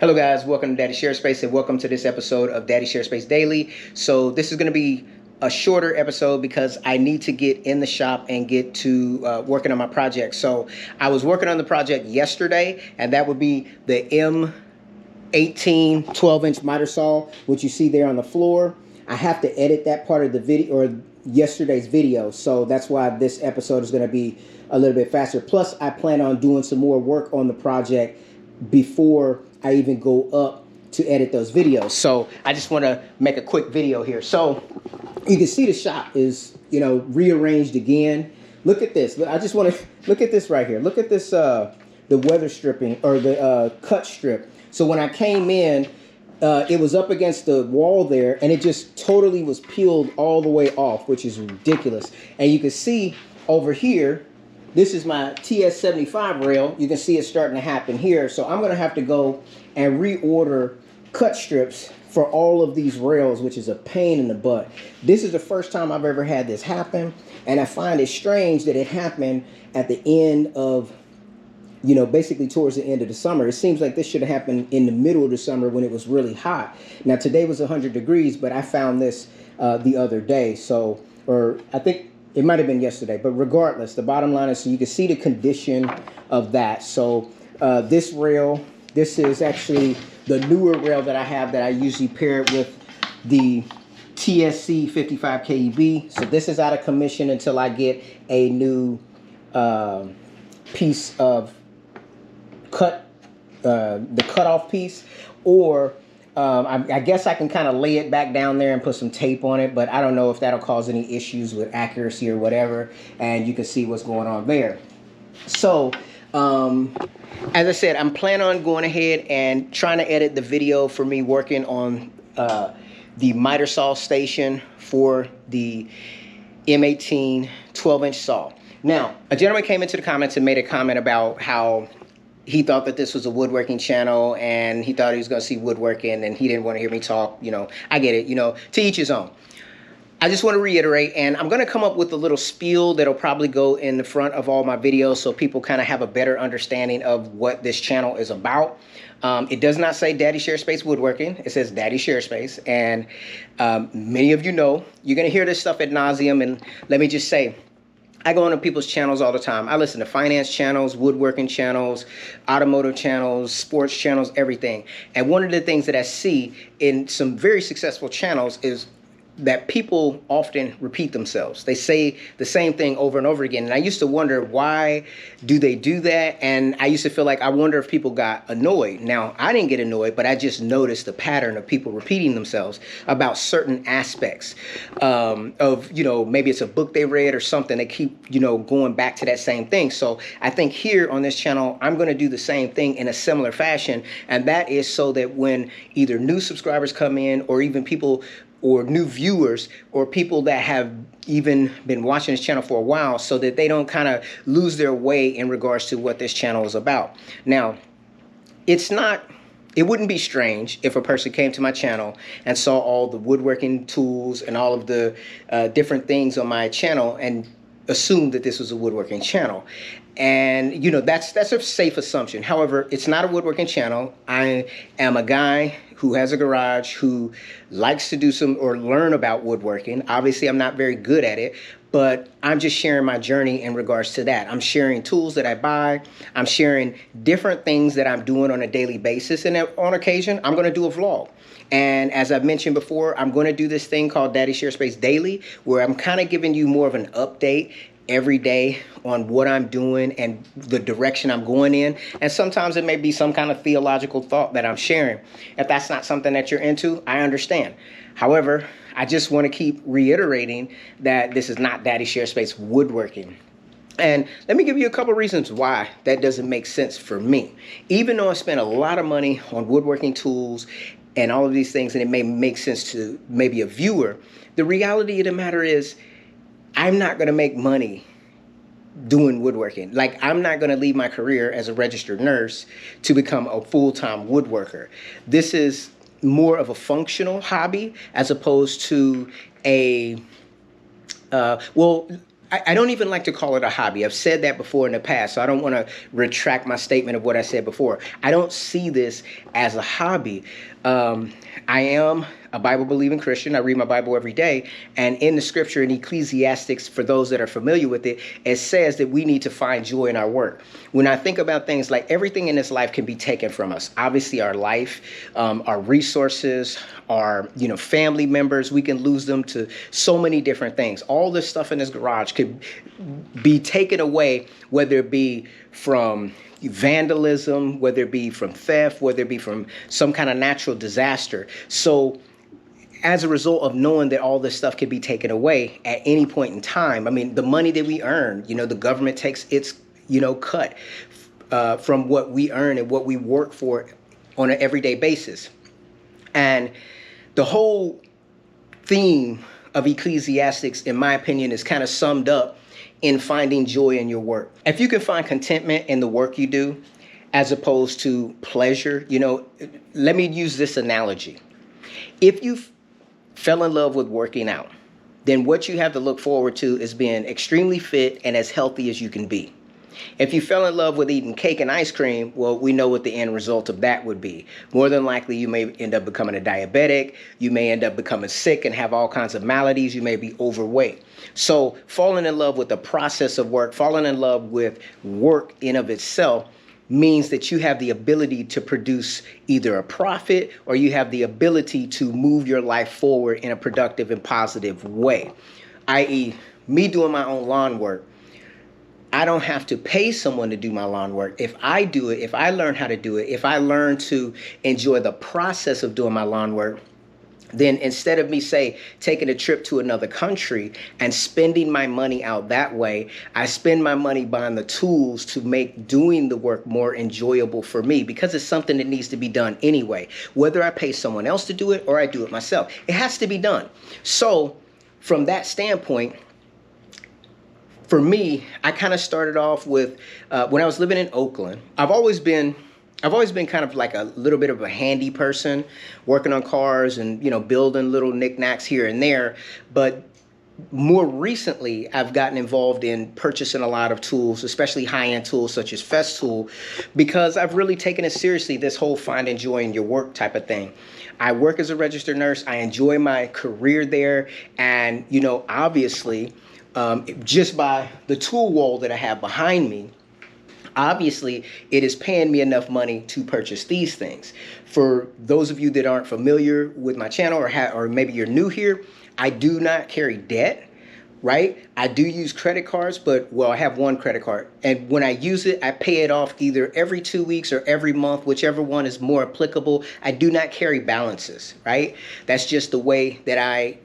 Hello guys, welcome to Daddy Share Space and welcome to this episode of Daddy Share Space Daily. So this is going to be a shorter episode because I need to get in the shop and get to working on my project. So I was working on the project yesterday, and that would be the M18 12-inch miter saw, which you see there on the floor. I have to edit that part of the video or yesterday's video, so that's why this episode is going to be a little bit faster. Plus, I plan on doing some more work on the project before I even go up to edit those videos. So I just want to make a quick video here. So you can see the shop is, rearranged again. Look at this. I just want to look at this right here. Look at this, the weather stripping or the cut strip. So when I came in, it was up against the wall there, and it just totally was peeled all the way off, which is ridiculous. And you can see over here, this is my TS75 rail. You can see it starting to happen here. So I'm going to have to go and reorder cut strips for all of these rails, which is a pain in the butt. This is the first time I've ever had this happen, and I find it strange that it happened at the end of, basically towards the end of the summer. It seems like this should have happened in the middle of the summer when it was really hot. Now today was 100 degrees, but I found this the other day. So, or I think it might have been yesterday, but regardless, the bottom line is so you can see the condition of that. So this rail, this is actually the newer rail that I have that I usually pair it with the TSC 55 KEB. So this is out of commission until I get a new piece of the cutoff piece, or I guess I can kind of lay it back down there and put some tape on it, but I don't know if that'll cause any issues with accuracy or whatever, and you can see what's going on there. So as I said, I'm planning on going ahead and trying to edit the video for me working on the miter saw station for the M18 12-inch saw. Now, a gentleman came into the comments and made a comment about how he thought that this was a woodworking channel, and he thought he was going to see woodworking, and he didn't want to hear me talk. I get it, to each his own. I just want to reiterate, and I'm going to come up with a little spiel that'll probably go in the front of all my videos so people kind of have a better understanding of what this channel is about. It does not say Daddy Share Space Woodworking. It says Daddy Share Space, and many of you know, you're going to hear this stuff ad nauseum, and let me just say, I go into people's channels all the time. I listen to finance channels, woodworking channels, automotive channels, sports channels, everything. And one of the things that I see in some very successful channels is that people often repeat themselves. They say the same thing over and over again. And I used to wonder, why do they do that? And I used to feel like, I wonder if people got annoyed. Now, I didn't get annoyed, but I just noticed the pattern of people repeating themselves about certain aspects of, maybe it's a book they read or something. They keep, going back to that same thing. So I think here on this channel, I'm going to do the same thing in a similar fashion. And that is so that when either new subscribers come in, or even people or new viewers or people that have even been watching this channel for a while, so that they don't kind of lose their way in regards to what this channel is about. Now, it wouldn't be strange if a person came to my channel and saw all the woodworking tools and all of the different things on my channel and assumed that this was a woodworking channel. And, that's a safe assumption. However, it's not a woodworking channel. I am a guy who has a garage, who likes to do some or learn about woodworking. Obviously, I'm not very good at it, but I'm just sharing my journey in regards to that. I'm sharing tools that I buy. I'm sharing different things that I'm doing on a daily basis. And on occasion, I'm going to do a vlog. And as I've mentioned before, I'm going to do this thing called Daddy Share Space Daily, where I'm kind of giving you more of an update every day on what I'm doing and the direction I'm going in. And sometimes it may be some kind of theological thought that I'm sharing. If that's not something that you're into, I understand. However, I just want to keep reiterating that this is not Daddy Share Space Woodworking. And let me give you a couple reasons why that doesn't make sense for me. Even though I spend a lot of money on woodworking tools and all of these things, and it may make sense to maybe a viewer, the reality of the matter is, I'm not going to make money doing woodworking. Like, I'm not going to leave my career as a registered nurse to become a full-time woodworker. This is more of a functional hobby as opposed to a, I don't even like to call it a hobby. I've said that before in the past, so I don't want to retract my statement of what I said before. I don't see this as a hobby. I am a Bible-believing Christian. I read my Bible every day. And in the scripture in Ecclesiastes, for those that are familiar with it, it says that we need to find joy in our work. When I think about things like everything in this life can be taken from us. Obviously, our life, our resources, our family members, we can lose them to so many different things. All this stuff in this garage could be taken away, whether it be from vandalism, whether it be from theft, whether it be from some kind of natural disaster. So as a result of knowing that all this stuff can be taken away at any point in time, I mean, the money that we earn, the government takes its, cut from what we earn and what we work for on an everyday basis. And the whole theme of Ecclesiastics, in my opinion, is kind of summed up in finding joy in your work. If you can find contentment in the work you do, as opposed to pleasure, let me use this analogy. If you fell in love with working out, then what you have to look forward to is being extremely fit and as healthy as you can be. If you fell in love with eating cake and ice cream, well, we know what the end result of that would be. More than likely, you may end up becoming a diabetic. You may end up becoming sick and have all kinds of maladies. You may be overweight. So falling in love with the process of work, falling in love with work in of itself, means that you have the ability to produce either a profit or you have the ability to move your life forward in a productive and positive way. I.e., me doing my own lawn work, I don't have to pay someone to do my lawn work. If I do it, if I learn how to do it, if I learn to enjoy the process of doing my lawn work, then instead of me, say, taking a trip to another country and spending my money out that way, I spend my money buying the tools to make doing the work more enjoyable for me, because it's something that needs to be done anyway. Whether I pay someone else to do it or I do it myself, it has to be done. So from that standpoint, for me, I kind of started off with, when I was living in Oakland, I've always been kind of like a little bit of a handy person, working on cars and, building little knickknacks here and there. But more recently, I've gotten involved in purchasing a lot of tools, especially high-end tools such as Festool, because I've really taken it seriously, this whole finding joy in your work type of thing. I work as a registered nurse. I enjoy my career there. And, obviously, just by the tool wall that I have behind me, obviously, it is paying me enough money to purchase these things. For those of you that aren't familiar with my channel, or maybe you're new here, I do not carry debt, right? I do use credit cards, but, I have one credit card. And when I use it, I pay it off either every 2 weeks or every month, whichever one is more applicable. I do not carry balances, right? That's just the way that I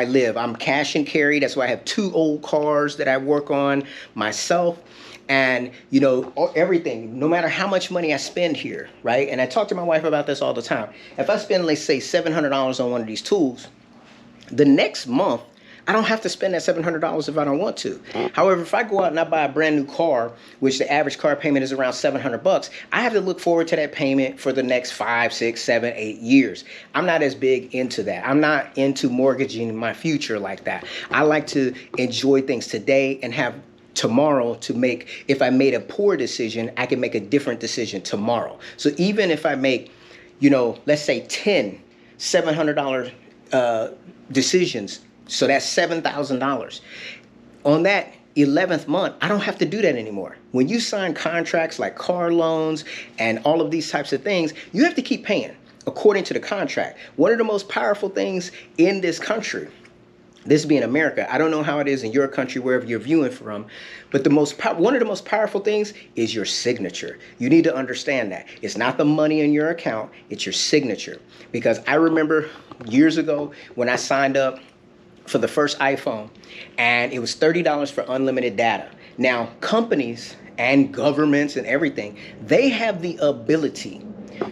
live. I'm cash and carry. That's why I have 2 old cars that I work on myself. And, everything, no matter how much money I spend here, right? And I talk to my wife about this all the time. If I spend, let's say, $700 on one of these tools, the next month, I don't have to spend that $700 if I don't want to. However, if I go out and I buy a brand new car, which the average car payment is around $700, I have to look forward to that payment for the next 5, 6, 7, 8 years. I'm not as big into that. I'm not into mortgaging my future like that. I like to enjoy things today and have tomorrow to make. If I made a poor decision, I can make a different decision tomorrow. So even if I make, let's say 10 $700 decisions, so that's $7,000. On that 11th month, I don't have to do that anymore. When you sign contracts like car loans and all of these types of things, you have to keep paying according to the contract. One of the most powerful things in this country, this being America, I don't know how it is in your country, wherever you're viewing from, but one of the most powerful things is your signature. You need to understand that. It's not the money in your account, it's your signature. Because I remember years ago when I signed up for the first iPhone, and it was $30 for unlimited data. Now, companies and governments and everything, they have the ability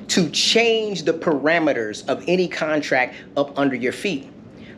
to change the parameters of any contract up under your feet.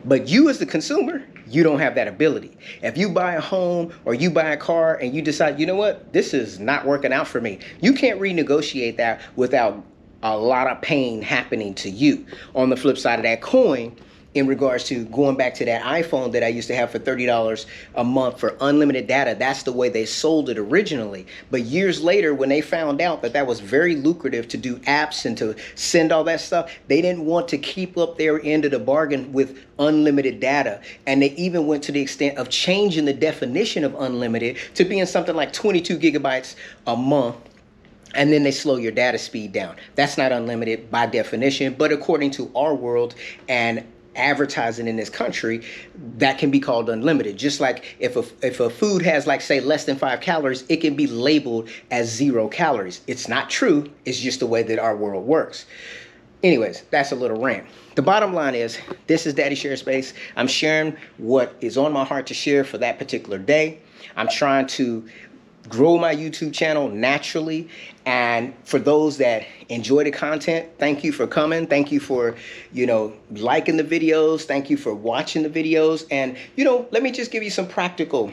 But you as the consumer, you don't have that ability. If you buy a home or you buy a car and you decide, you know what, this is not working out for me, you can't renegotiate that without a lot of pain happening to you. On the flip side of that coin, in regards to going back to that iPhone that I used to have for $30 a month for unlimited data. That's the way they sold it originally. But years later, when they found out that that was very lucrative to do apps and to send all that stuff, they didn't want to keep up their end of the bargain with unlimited data. And they even went to the extent of changing the definition of unlimited to being something like 22 gigabytes a month. And then they slow your data speed down. That's not unlimited by definition, but according to our world and advertising in this country, that can be called unlimited. Just like if a food has, like, say, less than 5 calories, it can be labeled as 0 calories. It's not true. It's just the way that our world works. Anyways, that's a little rant. The bottom line is, this is Daddy Share Space. I'm sharing what is on my heart to share for that particular day. I'm trying to grow my YouTube channel naturally. And for those that enjoy the content, thank you for coming. Thank you for, liking the videos. Thank you for watching the videos. And, let me just give you a practical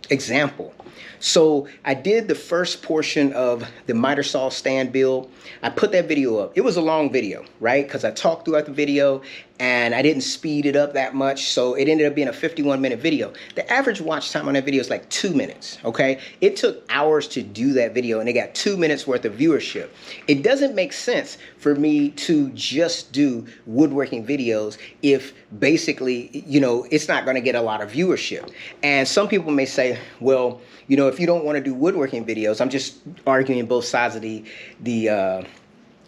example. So I did the first portion of the miter saw stand build. I put that video up. It was a long video, right? Because I talked throughout the video and I didn't speed it up that much. So it ended up being a 51-minute video. The average watch time on that video is like 2 minutes, okay? It took hours to do that video and it got 2 minutes worth of viewership. It doesn't make sense for me to just do woodworking videos if basically, it's not going to get a lot of viewership. And some people may say, well, if you don't want to do woodworking videos, I'm just arguing both sides of the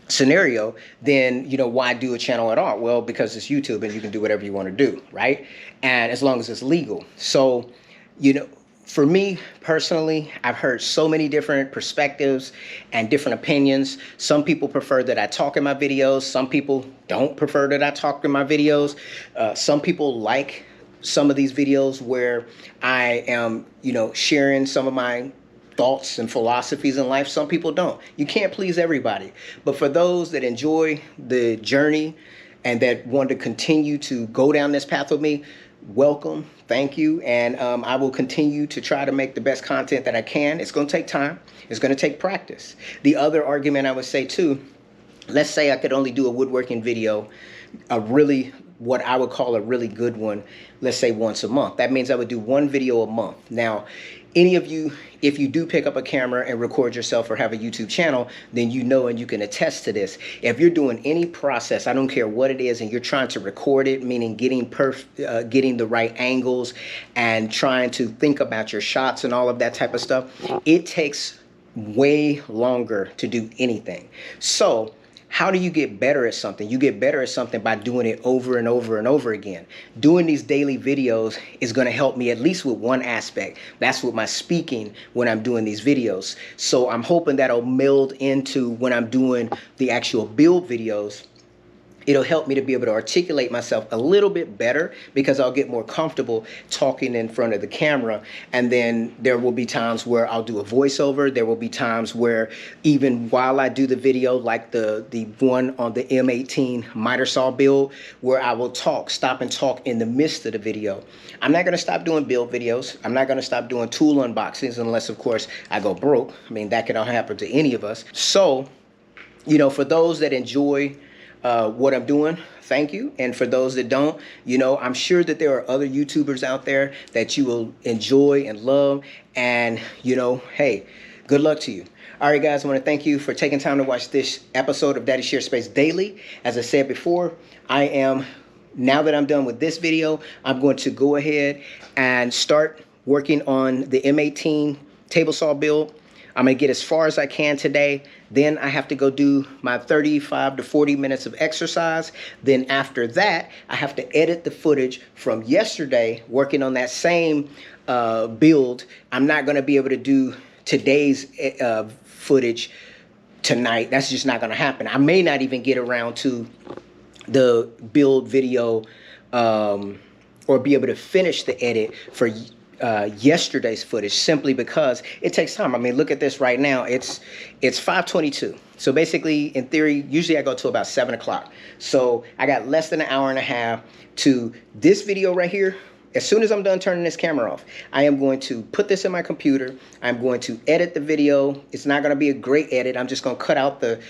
scenario, then, why do a channel at all? Well, because it's YouTube and you can do whatever you want to do, right? And as long as it's legal. So, for me personally, I've heard so many different perspectives and different opinions. Some people prefer that I talk in my videos. Some people don't prefer that I talk in my videos. Some people like some of these videos where I am, sharing some of my thoughts and philosophies in life. Some people don't. You can't please everybody. But for those that enjoy the journey and that want to continue to go down this path with me, welcome. Thank you. And I will continue to try to make the best content that I can. It's going to take time. It's going to take practice. The other argument I would say too, let's say I could only do a woodworking video, what I would call a really good one, let's say once a month. That means I would do one video a month. Now, any of you, if you do pick up a camera and record yourself or have a YouTube channel, then and you can attest to this. If you're doing any process, I don't care what it is, and you're trying to record it, meaning getting the right angles and trying to think about your shots and all of that type of stuff, it takes way longer to do anything. So how do you get better at something? You get better at something by doing it over and over and over again. Doing these daily videos is going to help me at least with one aspect. That's with my speaking when I'm doing these videos. So I'm hoping that'll meld into when I'm doing the actual build videos. It'll help me to be able to articulate myself a little bit better because I'll get more comfortable talking in front of the camera. And then there will be times where I'll do a voiceover. There will be times where even while I do the video, like the one on the M18 miter saw build, where I will stop and talk in the midst of the video. I'm not going to stop doing build videos. I'm not going to stop doing tool unboxings unless, of course, I go broke. I mean, that could all happen to any of us. So, for those that enjoy what I'm doing, thank you. And for those that don't, I'm sure that there are other YouTubers out there that you will enjoy and love. And, hey, good luck to you. All right, guys, I want to thank you for taking time to watch this episode of Daddy Share Space Daily. As I said before, now that I'm done with this video, I'm going to go ahead and start working on the M18 table saw build. I'm going to get as far as I can today. Then I have to go do my 35 to 40 minutes of exercise. Then after that, I have to edit the footage from yesterday working on that same build. I'm not going to be able to do today's footage tonight. That's just not going to happen. I may not even get around to the build video or be able to finish the edit for yesterday's footage, simply because it takes time. I mean, look at this right now. It's 5:22. So basically, in theory, usually I go to about 7 o'clock. So I got less than an hour and a half to this video right here. as soon as I'm done turning this camera off, I am going to put this in my computer. I'm going to edit the video. It's not going to be a great edit. I'm just going to cut out the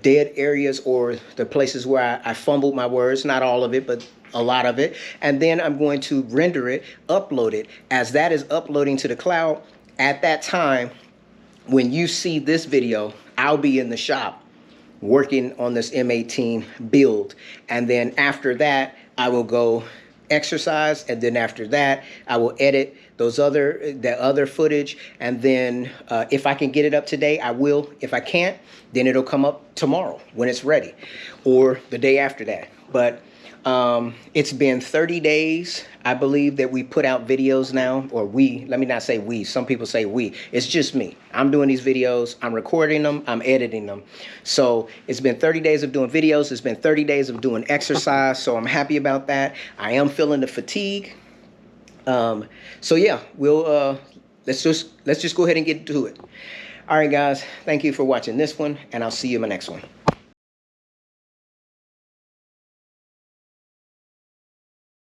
dead areas or the places where I fumbled my words. Not all of it, but a lot of it. And then I'm going to render it, upload it. As that is uploading to the cloud, at that time, when you see this video, I'll be in the shop working on this M18 build. And then after that, I will go exercise, and then after that I will edit that other footage, and then if I can get it up today, I will. If I can't, then it'll come up tomorrow when it's ready, or the day after that. But it's been 30 days, I believe, that we put out videos now, or let me not say we, some people say we. It's just me. I'm doing these videos, I'm recording them, I'm editing them. So it's been 30 days of doing videos, it's been 30 days of doing exercise, so I'm happy about that. I am feeling the fatigue. So yeah, let's just go ahead and get to it. All right, guys, thank you for watching this one, and I'll see you in my next one.